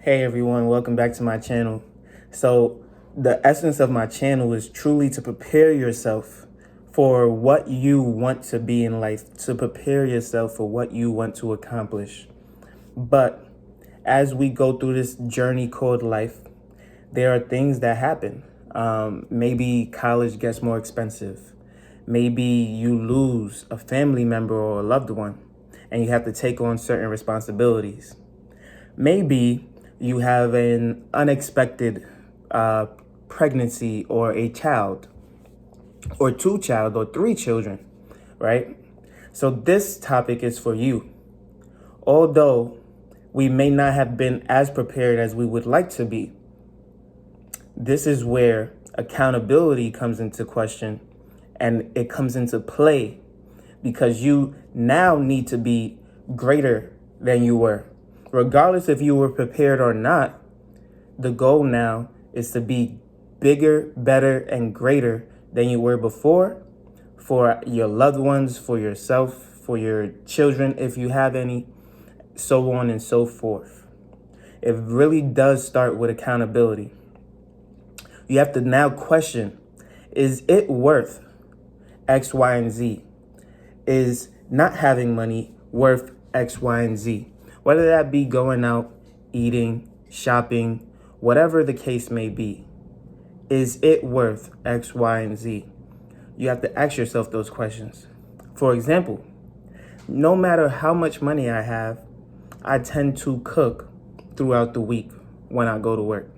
Hey everyone, welcome back to my channel. So the essence of my channel is truly to prepare yourself for what you want to be in life, to prepare yourself for what you want to accomplish. But as we go through this journey called life, there are things that happen. Maybe college gets more expensive. Maybe you lose a family member or a loved one and you have to take on certain responsibilities. Maybe you have an unexpected pregnancy or a child or two child or three children, right? So this topic is for you. Although we may not have been as prepared as we would like to be, this is where accountability comes into question and it comes into play because you now need to be greater than you were. Regardless if you were prepared or not, the goal now is to be bigger, better, and greater than you were before for your loved ones, for yourself, for your children, if you have any, so on and so forth. It really does start with accountability. You have to now question, is it worth X, Y, and Z? Is not having money worth X, Y, and Z? Whether that be going out, eating, shopping, whatever the case may be, is it worth X, Y, and Z? You have to ask yourself those questions. For example, no matter how much money I have, I tend to cook throughout the week when I go to work.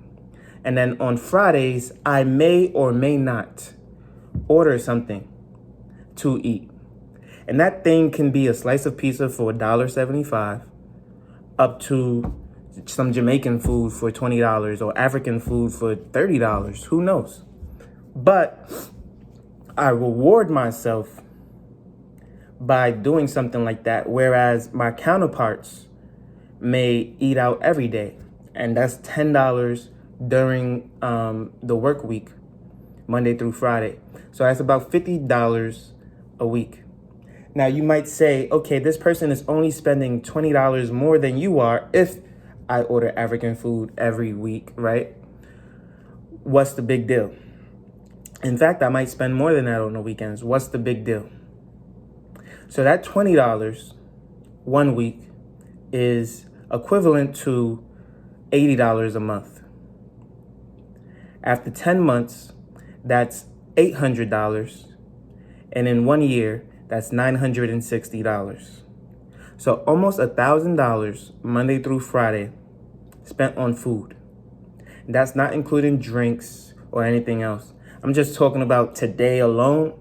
And then on Fridays, I may or may not order something to eat. And that thing can be a slice of pizza for $1.75 up to some Jamaican food for $20 or African food for $30. Who knows? But I reward myself by doing something like that, whereas my counterparts may eat out every day. And that's $10 during the work week, Monday through Friday. So that's about $50 a week. Now you might say, okay, this person is only spending $20 more than you are if I order African food every week, right? What's the big deal? In fact, I might spend more than that on the weekends. What's the big deal? So that $20 one week is equivalent to $80 a month. After 10 months, that's $800. And in 1 year, that's $960. So almost $1,000 Monday through Friday spent on food. That's not including drinks or anything else. I'm just talking about today alone.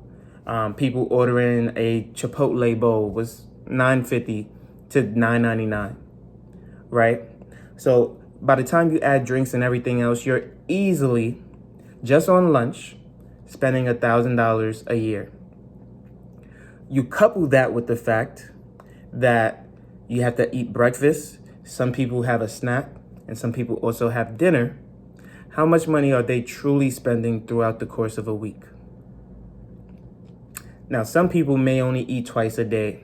People ordering a Chipotle bowl was $9.50 to $9.99, right? So by the time you add drinks and everything else, you're easily, just on lunch, spending $1,000 a year. You couple that with the fact that you have to eat breakfast. Some people have a snack and some people also have dinner. How much money are they truly spending throughout the course of a week? Now, some people may only eat twice a day.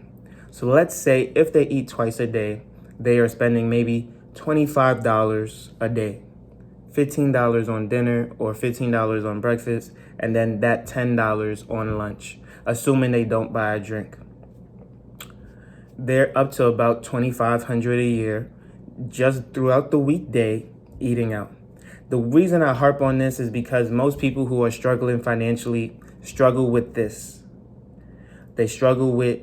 So let's say if they eat twice a day, they are spending maybe $25 a day. $15 on dinner or $15 on breakfast, and then that $10 on lunch, assuming they don't buy a drink. They're up to about $2,500 a year just throughout the weekday eating out. The reason I harp on this is because most people who are struggling financially struggle with this. They struggle with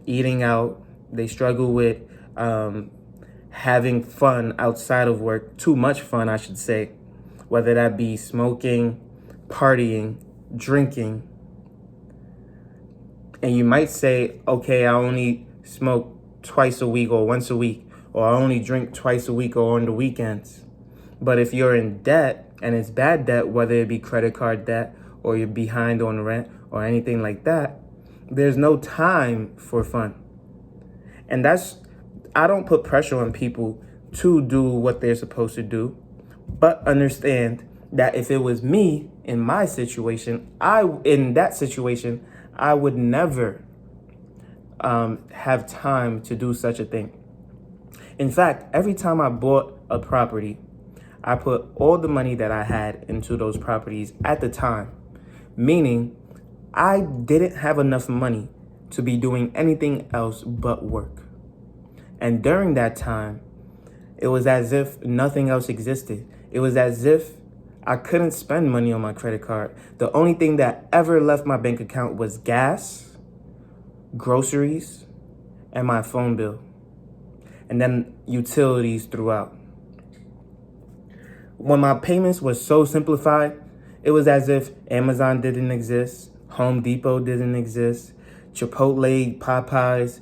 eating out. They struggle with having fun outside of work, too much fun, I should say, whether that be smoking, partying, drinking. And you might say, okay, I only smoke twice a week or once a week, or I only drink twice a week or on the weekends. But if you're in debt, and it's bad debt, whether it be credit card debt or you're behind on rent or anything like that, there's no time for fun. And I don't put pressure on people to do what they're supposed to do, but understand that if it was me in my situation, I would never have time to do such a thing. In fact, every time I bought a property, I put all the money that I had into those properties at the time, meaning I didn't have enough money to be doing anything else but work. And during that time, it was as if nothing else existed. It was as if I couldn't spend money on my credit card. The only thing that ever left my bank account was gas, groceries, and my phone bill, and then utilities throughout. When my payments were so simplified, it was as if Amazon didn't exist, Home Depot didn't exist, Chipotle, Popeyes,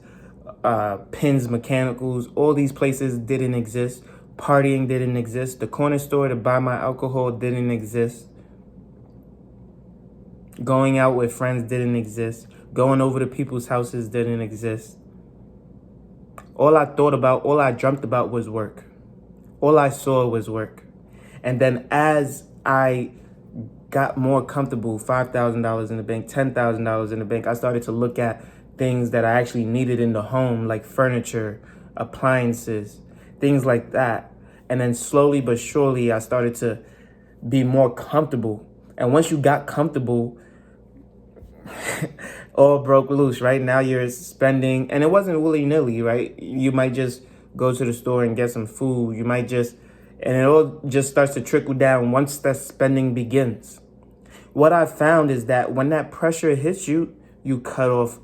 Pins Mechanicals, all these places didn't exist. Partying didn't exist. The corner store to buy my alcohol didn't exist. Going out with friends didn't exist. Going over to people's houses didn't exist. All I thought about, all I dreamt about was work. All I saw was work. And then as I got more comfortable, $5,000 in the bank, $10,000 in the bank, I started to look at things that I actually needed in the home, like furniture, appliances, things like that. And then slowly but surely, I started to be more comfortable. And once you got comfortable, all broke loose, right? Now you're spending, and it wasn't willy-nilly, right? You might just go to the store and get some food. You might just, and it all just starts to trickle down once that spending begins. What I found is that when that pressure hits you, you cut off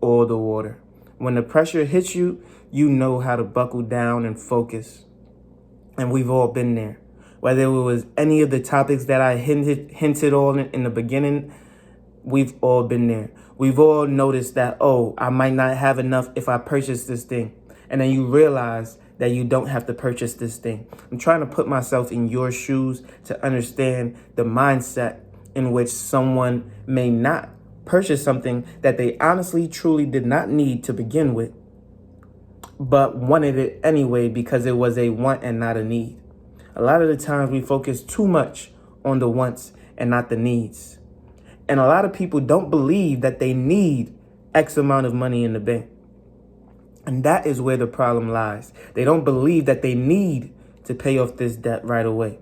all the water. When the pressure hits you, you know how to buckle down and focus. And we've all been there. Whether it was any of the topics that I hinted on in the beginning, we've all been there. We've all noticed that, oh, I might not have enough if I purchase this thing. And then you realize that you don't have to purchase this thing. I'm trying to put myself in your shoes to understand the mindset in which someone may not purchase something that they honestly, truly did not need to begin with, but wanted it anyway because it was a want and not a need. A lot of the times we focus too much on the wants and not the needs. And a lot of people don't believe that they need X amount of money in the bank. And that is where the problem lies. They don't believe that they need to pay off this debt right away.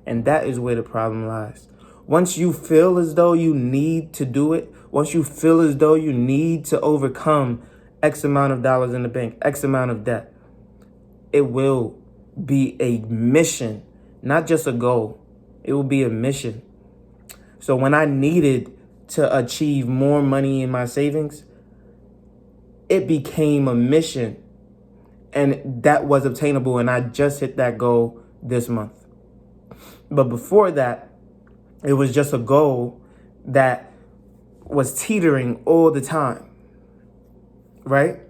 And that is where the problem lies. Once you feel as though you need to do it, once you feel as though you need to overcome X amount of dollars in the bank, X amount of debt, it will be a mission, not just a goal. It will be a mission. So when I needed to achieve more money in my savings, it became a mission, and that was obtainable. And I just hit that goal this month. But before that, it was just a goal that was teetering all the time. Right?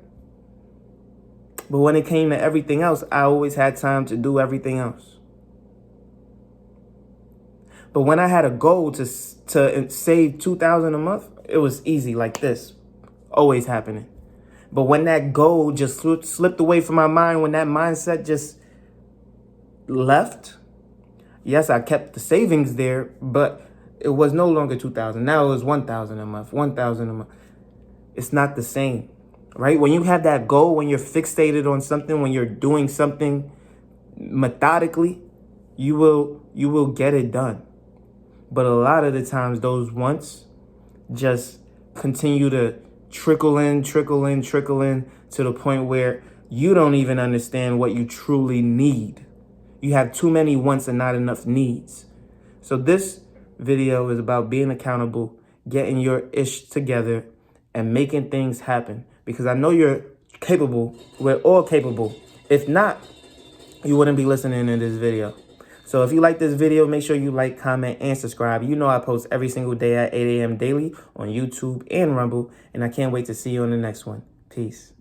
But when it came to everything else, I always had time to do everything else. But when I had a goal to save $2,000 a month, it was easy, like this, always happening. But when that goal just slipped away from my mind, when that mindset just left, yes, I kept the savings there, but it was no longer $2,000. Now it was $1,000 a month, $1,000 a month. It's not the same. Right? When you have that goal, when you're fixated on something, when you're doing something methodically, you will get it done. But a lot of the times those wants just continue to trickle in to the point where you don't even understand what you truly need. You have too many wants and not enough needs. So this video is about being accountable, getting your ish together, and making things happen. Because I know you're capable. We're all capable. If not, you wouldn't be listening to this video. So if you like this video, make sure you like, comment, and subscribe. You know I post every single day at 8 a.m. daily on YouTube and Rumble. And I can't wait to see you on the next one. Peace.